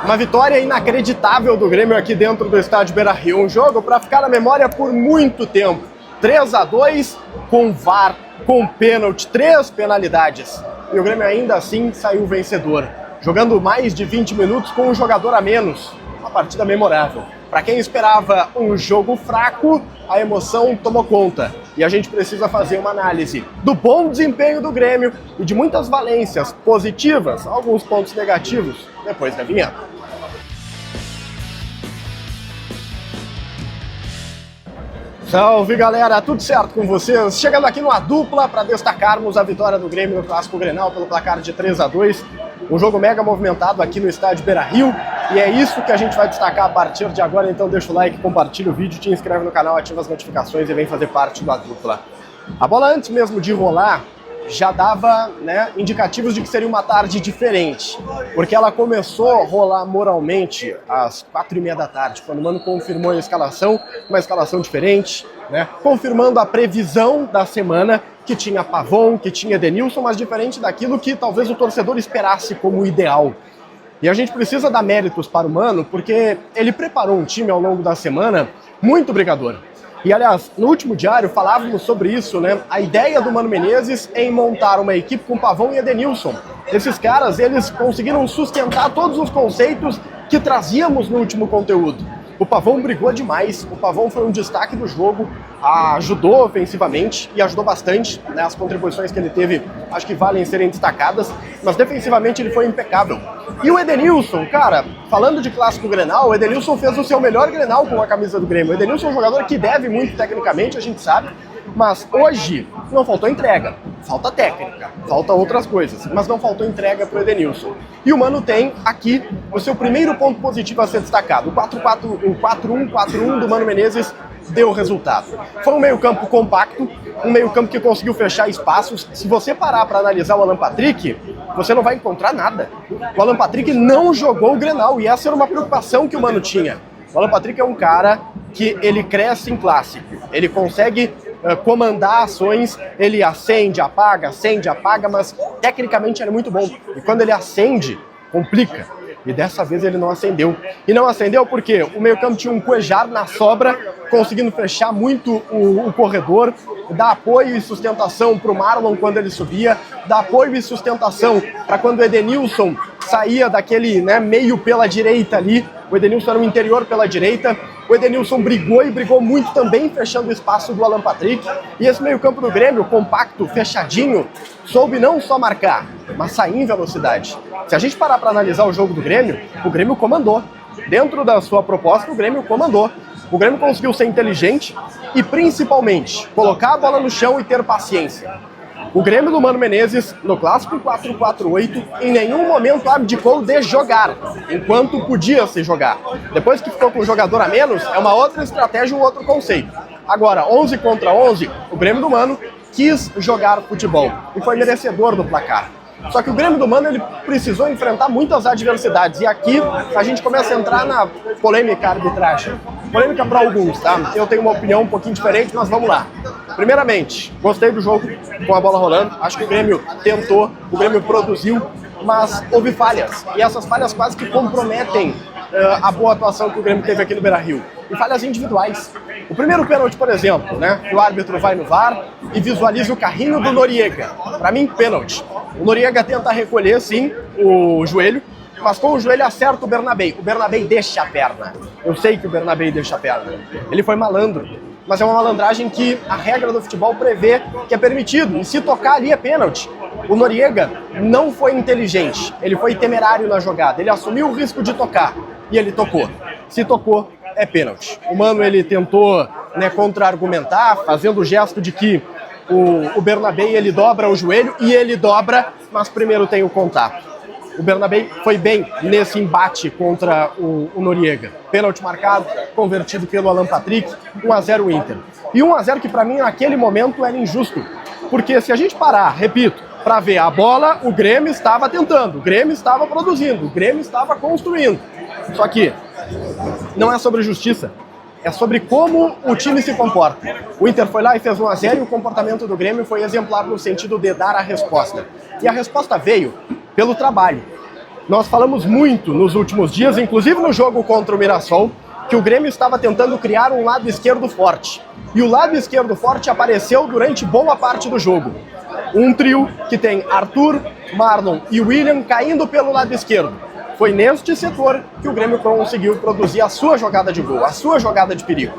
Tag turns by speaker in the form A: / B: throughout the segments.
A: Uma vitória inacreditável do Grêmio aqui dentro do estádio Beira-Rio. Um jogo para ficar na memória por muito tempo. 3-2 com VAR, com pênalti, 3 penalidades. E o Grêmio ainda assim saiu vencedor. Jogando mais de 20 minutos com um jogador a menos. Uma partida memorável. Para quem esperava um jogo fraco, a emoção tomou conta. E a gente precisa fazer uma análise do bom desempenho do Grêmio e de muitas valências positivas, alguns pontos negativos, depois da vinheta. Salve galera, tudo certo com vocês? Chegando aqui numa dupla para destacarmos a vitória do Grêmio no Clássico Grenal pelo placar de 3-2. Um jogo mega movimentado aqui no estádio Beira-Rio. E é isso que a gente vai destacar a partir de agora. Então deixa o like, compartilha o vídeo, te inscreve no canal, ativa as notificações e vem fazer parte da dupla. A bola antes mesmo de rolar já dava, indicativos de que seria uma tarde diferente, porque ela começou a rolar moralmente às 4h30 da tarde, quando o Mano confirmou a escalação, uma escalação diferente, confirmando a previsão da semana, que tinha Pavon, que tinha Edenilson, mas diferente daquilo que talvez o torcedor esperasse como ideal. E a gente precisa dar méritos para o Mano, porque ele preparou um time ao longo da semana muito brigador. E, aliás, no último diário falávamos sobre isso, A ideia do Mano Menezes em montar uma equipe com Pavon e Edenilson. Esses caras, eles conseguiram sustentar todos os conceitos que trazíamos no último conteúdo. O Pavon brigou demais, o Pavon foi um destaque do jogo, ajudou ofensivamente e ajudou bastante, As contribuições que ele teve, acho que valem serem destacadas, mas defensivamente ele foi impecável. E o Edenilson, cara, falando de Clássico Grenal, o Edenilson fez o seu melhor Grenal com a camisa do Grêmio. O Edenilson é um jogador que deve muito tecnicamente, a gente sabe, mas hoje não faltou entrega, falta técnica, falta outras coisas, mas não faltou entrega para o Edenilson. E o Mano tem aqui o seu primeiro ponto positivo a ser destacado. O 4-1-4-1 do Mano Menezes deu resultado. Foi um meio-campo compacto, um meio-campo que conseguiu fechar espaços. Se você parar para analisar o Alan Patrick, você não vai encontrar nada. O Alan Patrick não jogou o Grenal e essa era uma preocupação que o Mano tinha. O Alan Patrick é um cara que ele cresce em clássico, ele consegue comandar ações, ele acende, apaga, mas tecnicamente ele é muito bom. E quando ele acende, complica. E dessa vez ele não acendeu. E não acendeu porque o meio-campo tinha um Cuéllar na sobra, conseguindo fechar muito o corredor, dar apoio e sustentação para o Marlon quando ele subia, dar apoio e sustentação para quando o Edenilson saía daquele meio pela direita ali. O Edenilson era no interior pela direita. O Edenilson brigou muito também, fechando o espaço do Alan Patrick. E esse meio-campo do Grêmio, compacto, fechadinho, soube não só marcar, mas sair em velocidade. Se a gente parar para analisar o jogo do Grêmio, o Grêmio comandou. Dentro da sua proposta, o Grêmio comandou. O Grêmio conseguiu ser inteligente e, principalmente, colocar a bola no chão e ter paciência. O Grêmio do Mano Menezes, no clássico 4-4-8, em nenhum momento abdicou de jogar, enquanto podia se jogar. Depois que ficou com um jogador a menos, é uma outra estratégia, um outro conceito. Agora, 11 contra 11, o Grêmio do Mano quis jogar futebol e foi merecedor do placar. Só que o Grêmio do Mano ele precisou enfrentar muitas adversidades. E aqui a gente começa a entrar na polêmica arbitragem. Polêmica para alguns, tá? Eu tenho uma opinião um pouquinho diferente, mas vamos lá. Primeiramente, gostei do jogo com a bola rolando. Acho que o Grêmio tentou, o Grêmio produziu, mas houve falhas. E essas falhas quase que comprometem a boa atuação que o Grêmio teve aqui no Beira-Rio. E falhas individuais. O primeiro pênalti, por exemplo, que o árbitro vai no VAR e visualiza o carrinho do Noriega. Para mim, pênalti. O Noriega tenta recolher, sim, o joelho, mas com o joelho acerta o Bernabei. O Bernabei deixa a perna. Eu sei que o Bernabei deixa a perna. Ele foi malandro, mas é uma malandragem que a regra do futebol prevê que é permitido. E se tocar ali é pênalti. O Noriega não foi inteligente, ele foi temerário na jogada. Ele assumiu o risco de tocar e ele tocou. Se tocou, é pênalti. O Mano ele tentou contra-argumentar, fazendo o gesto de que o Bernabei ele dobra o joelho e ele dobra, mas primeiro tem o contato. O Bernabei foi bem nesse embate contra o Noriega. Pênalti marcado, convertido pelo Alan Patrick, 1-0 Inter. E 1-0 que para mim naquele momento era injusto, porque se a gente parar, repito, para ver a bola, o Grêmio estava tentando, o Grêmio estava produzindo, o Grêmio estava construindo. Só que não é sobre justiça, é sobre como o time se comporta. O Inter foi lá e fez 1-0 e o comportamento do Grêmio foi exemplar no sentido de dar a resposta. E a resposta veio pelo trabalho. Nós falamos muito nos últimos dias, inclusive no jogo contra o Mirassol, que o Grêmio estava tentando criar um lado esquerdo forte. E o lado esquerdo forte apareceu durante boa parte do jogo. Um trio que tem Arthur, Marlon e William caindo pelo lado esquerdo. Foi neste setor que o Grêmio conseguiu produzir a sua jogada de gol, a sua jogada de perigo.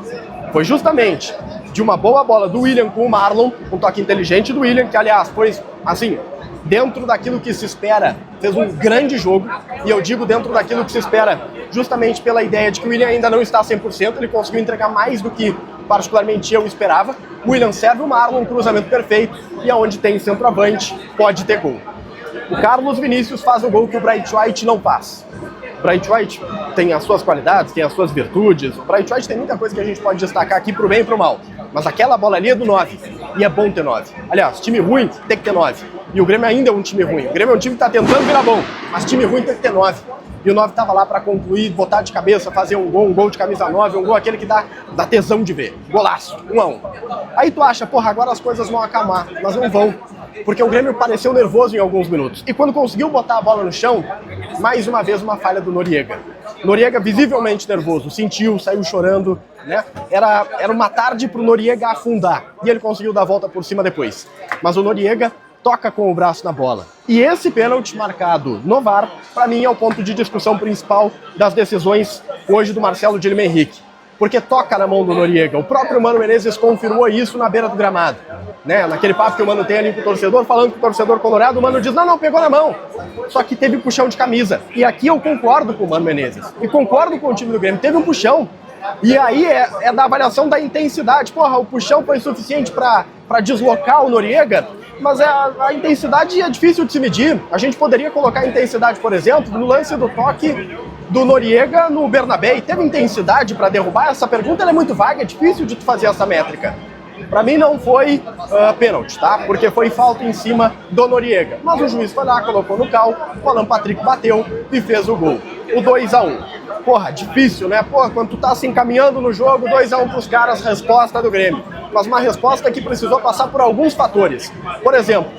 A: Foi justamente de uma boa bola do William com o Marlon, um toque inteligente do William, que aliás foi assim, dentro daquilo que se espera, fez um grande jogo, e eu digo dentro daquilo que se espera justamente pela ideia de que o William ainda não está 100%, ele conseguiu entregar mais do que particularmente eu esperava. O William serve o Marlon, um cruzamento perfeito, e aonde tem centroavante, pode ter gol. O Carlos Vinícius faz o gol que o Bright White não faz. O Bright White tem as suas qualidades, tem as suas virtudes. O Bright White tem muita coisa que a gente pode destacar aqui pro bem e pro mal. Mas aquela bola ali é do 9, e é bom ter 9. Aliás, time ruim tem que ter 9. E o Grêmio ainda é um time ruim. O Grêmio é um time que tá tentando virar bom, mas time ruim tem que ter 9. E o 9 tava lá para concluir, botar de cabeça, fazer um gol de camisa 9, um gol aquele que dá tesão de ver. Golaço, 1-1. Aí tu acha, porra, agora as coisas vão acalmar, mas não vão. Porque o Grêmio pareceu nervoso em alguns minutos. E quando conseguiu botar a bola no chão, mais uma vez uma falha do Noriega. Noriega visivelmente nervoso, sentiu, saiu chorando, né? Era uma tarde pro Noriega afundar. E ele conseguiu dar a volta por cima depois. Mas o Noriega toca com o braço na bola. E esse pênalti marcado no VAR, para mim, é o ponto de discussão principal das decisões hoje do Marcelo de Lima Henrique. Porque toca na mão do Noriega. O próprio Mano Menezes confirmou isso na beira do gramado. Né? Naquele papo que o Mano tem ali com o torcedor, falando com o torcedor colorado, o Mano diz, não, pegou na mão. Só que teve puxão de camisa. E aqui eu concordo com o Mano Menezes. E concordo com o time do Grêmio. Teve um puxão. E aí é da avaliação da intensidade. Porra, o puxão foi suficiente para deslocar o Noriega, mas a intensidade é difícil de se medir. A gente poderia colocar a intensidade, por exemplo, no lance do toque do Noriega no Bernabé. Teve intensidade para derrubar? Essa pergunta ela é muito vaga, é difícil de tu fazer essa métrica. Para mim não foi pênalti, tá? Porque foi falta em cima do Noriega. Mas o juiz foi lá, colocou no cal, o Alan Patrick bateu e fez o gol. O 2-1. Porra, difícil, né? Porra, quando tu tá se encaminhando no jogo, 2-1 pros caras, resposta do Grêmio. Mas uma resposta que precisou passar por alguns fatores. Por exemplo,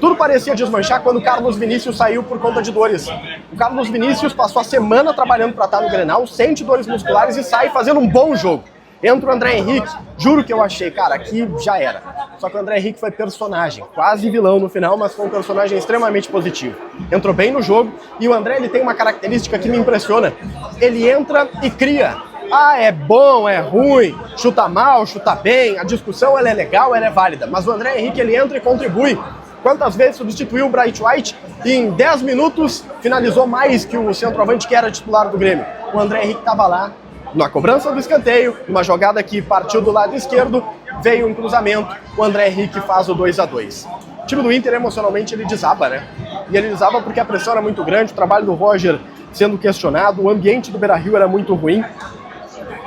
A: tudo parecia desmanchar quando o Carlos Vinícius saiu por conta de dores. O Carlos Vinícius passou a semana trabalhando para estar no Grenal, sente dores musculares e sai fazendo um bom jogo. Entra o André Henrique, juro que eu achei, cara, aqui já era. Só que o André Henrique foi personagem, quase vilão no final, mas foi um personagem extremamente positivo. Entrou bem no jogo e o André ele tem uma característica que me impressiona. Ele entra e cria. Ah, é bom, é ruim, chuta mal, chuta bem, a discussão ela é legal, ela é válida. Mas o André Henrique ele entra e contribui. Quantas vezes substituiu o Bright White e em 10 minutos finalizou mais que o centroavante que era titular do Grêmio. O André Henrique estava lá. Na cobrança do escanteio, uma jogada que partiu do lado esquerdo, veio um cruzamento, o André Henrique faz o 2-2. O time do Inter, emocionalmente, ele desaba, né? E ele desaba porque a pressão era muito grande, o trabalho do Roger sendo questionado, o ambiente do Beira-Rio era muito ruim.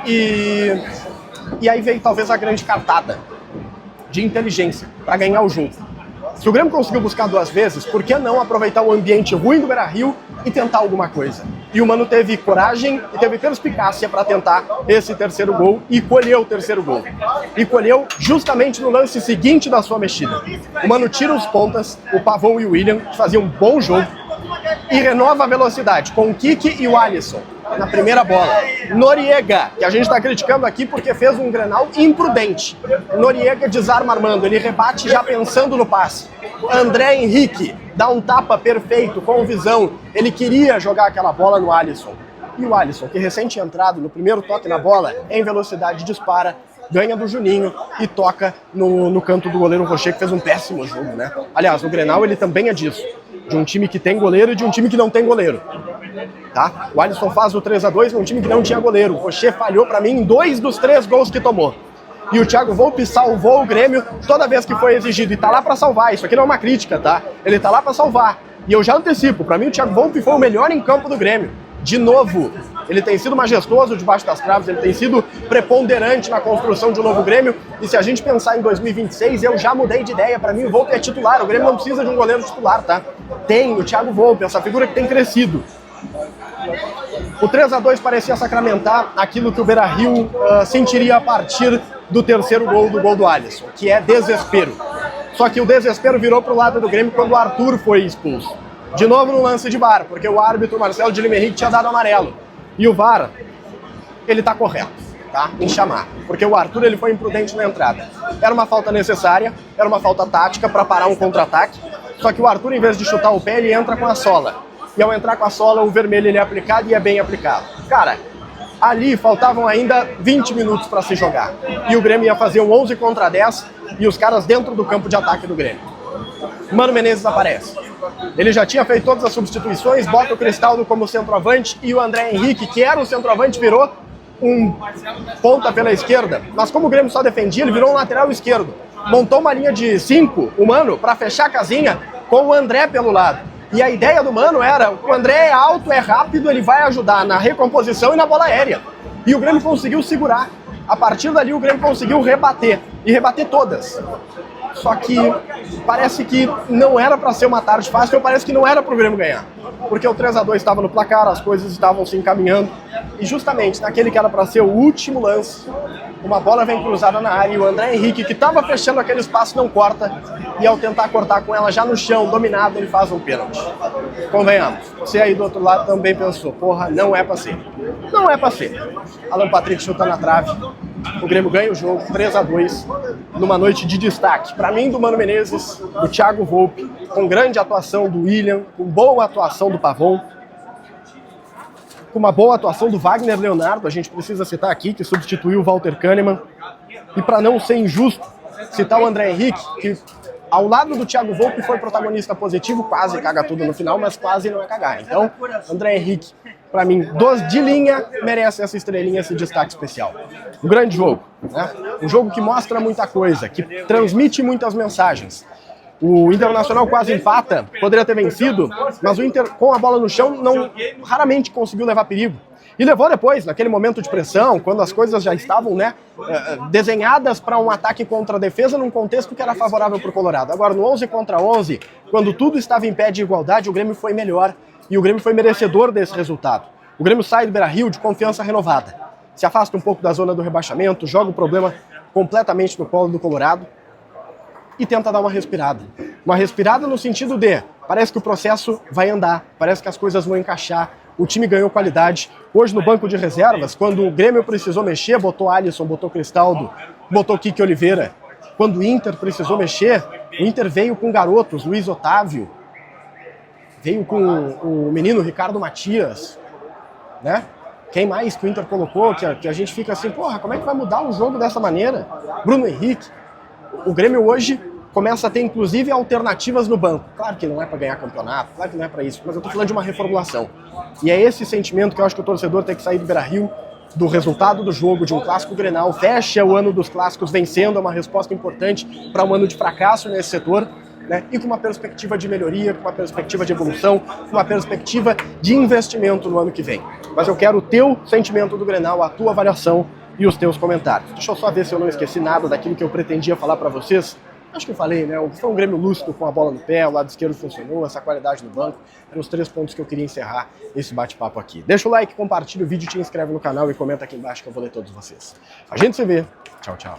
A: E aí veio talvez a grande cartada de inteligência para ganhar o jogo. Se o Grêmio conseguiu buscar 2 vezes, por que não aproveitar o ambiente ruim do Beira-Rio e tentar alguma coisa? E o Mano teve coragem e teve perspicácia para tentar esse terceiro gol e colheu o terceiro gol. E colheu justamente no lance seguinte da sua mexida. O Mano tira os pontas, o Pavão e o William, que faziam um bom jogo, e renova a velocidade com o Kiki e o Alisson na primeira bola. Noriega, que a gente está criticando aqui porque fez um Grenal imprudente. Noriega desarma Armando, ele rebate já pensando no passe. André Henrique dá um tapa perfeito, com visão. Ele queria jogar aquela bola no Alisson. E o Alisson, que recém tinha entrado no primeiro toque na bola, em velocidade dispara, ganha do Juninho e toca no canto do goleiro Rocher, que fez um péssimo jogo, né? Aliás, o Grenal ele também é disso. De um time que tem goleiro e de um time que não tem goleiro. Tá? O Alisson faz o 3-2 num time que não tinha goleiro. O Rocher falhou pra mim em 2 dos 3 gols que tomou. E o Thiago Volpi salvou o Grêmio toda vez que foi exigido. E tá lá pra salvar. Isso aqui não é uma crítica, tá? Ele tá lá pra salvar. E eu já antecipo. Pra mim o Thiago Volpi foi o melhor em campo do Grêmio. De novo. Ele tem sido majestoso debaixo das traves. Ele tem sido preponderante na construção de um novo Grêmio. E se a gente pensar em 2026, eu já mudei de ideia. Pra mim o Volpi é titular. O Grêmio não precisa de um goleiro titular, tá? Tem o Thiago Volpi, essa figura que tem crescido. O 3-2 parecia sacramentar aquilo que o Beira-Rio sentiria a partir do terceiro gol do Alisson, que é desespero. Só que o desespero virou pro lado do Grêmio quando o Arthur foi expulso. de novo no lance de VAR, porque o árbitro Marcelo de Lima Henrique tinha dado amarelo. E o VAR, ele tá correto, tá? Em chamar, porque o Arthur ele foi imprudente na entrada. Era uma falta necessária, era uma falta tática para parar um contra-ataque, só que o Arthur, em vez de chutar o pé, ele entra com a sola. E ao entrar com a sola, o vermelho ele é aplicado e é bem aplicado. Cara, ali faltavam ainda 20 minutos para se jogar. E o Grêmio ia fazer um 11 contra 10 e os caras dentro do campo de ataque do Grêmio. Mano Menezes aparece. Ele já tinha feito todas as substituições, bota o Cristaldo como centroavante e o André Henrique, que era o centroavante, virou um ponta pela esquerda. Mas como o Grêmio só defendia, ele virou um lateral esquerdo. Montou uma linha de 5, o Mano, para fechar a casinha com o André pelo lado. E a ideia do Mano era, o André é alto, é rápido, ele vai ajudar na recomposição e na bola aérea. E o Grêmio conseguiu segurar. A partir dali o Grêmio conseguiu rebater, e rebater todas. Só que parece que não era para ser uma tarde fácil, parece que não era para o Grêmio ganhar. Porque o 3-2 estava no placar, as coisas estavam se encaminhando. E justamente naquele que era para ser o último lance, uma bola vem cruzada na área e o André Henrique, que estava fechando aquele espaço, não corta. E ao tentar cortar com ela já no chão, dominado, ele faz um pênalti. Convenhamos, você aí do outro lado também pensou, porra, não é para ser. Não é para ser. Alan Patrick chuta na trave. O Grêmio ganha o jogo 3-2 numa noite de destaque. Para mim, do Mano Menezes, do Thiago Volpi, com grande atuação do William, com boa atuação do Pavon, com uma boa atuação do Wagner Leonardo, a gente precisa citar aqui, que substituiu o Walter Kahneman. E para não ser injusto, citar o André Henrique, que ao lado do Thiago Volpi foi protagonista positivo, quase caga tudo no final, mas quase não é cagar. Então, André Henrique, para mim, dos de linha, merece essa estrelinha, esse destaque especial. Um grande jogo, né? Um jogo que mostra muita coisa, que transmite muitas mensagens. O Internacional quase empata, poderia ter vencido, mas o Inter, com a bola no chão, raramente conseguiu levar perigo. E levou depois, naquele momento de pressão, quando as coisas já estavam, né, desenhadas para um ataque contra a defesa num contexto que era favorável para o Colorado. Agora, no 11 contra 11, quando tudo estava em pé de igualdade, o Grêmio foi melhor e o Grêmio foi merecedor desse resultado. O Grêmio sai do Beira-Rio de confiança renovada, se afasta um pouco da zona do rebaixamento, joga o problema completamente no colo do Colorado e tenta dar uma respirada. Uma respirada no sentido de, parece que o processo vai andar, parece que as coisas vão encaixar, o time ganhou qualidade. Hoje no banco de reservas, quando o Grêmio precisou mexer, botou Alisson, botou Cristaldo, botou Kiki Oliveira. Quando o Inter precisou mexer, o Inter veio com garotos, Luiz Otávio, veio com o menino Ricardo Matias, né? Quem mais que o Inter colocou, que a gente fica assim, porra, como é que vai mudar o jogo dessa maneira? Bruno Henrique. O Grêmio hoje começa a ter, inclusive, alternativas no banco. Claro que não é para ganhar campeonato, claro que não é para isso, mas eu tô falando de uma reformulação. E é esse sentimento que eu acho que o torcedor tem que sair do Beira-Rio, do resultado do jogo, de um clássico Grenal, fecha o ano dos clássicos vencendo, é uma resposta importante para um ano de fracasso nesse setor, né? E com uma perspectiva de melhoria, com uma perspectiva de evolução, com uma perspectiva de investimento no ano que vem. Mas eu quero o teu sentimento do Grenal, a tua avaliação e os teus comentários. Deixa eu só ver se eu não esqueci nada daquilo que eu pretendia falar para vocês. Acho que eu falei, né? Foi um Grêmio lúcido com a bola no pé, o lado esquerdo funcionou, essa qualidade no banco. Eram os 3 pontos que eu queria encerrar esse bate-papo aqui. Deixa o like, compartilha o vídeo, te inscreve no canal e comenta aqui embaixo que eu vou ler todos vocês. A gente se vê. Tchau, tchau.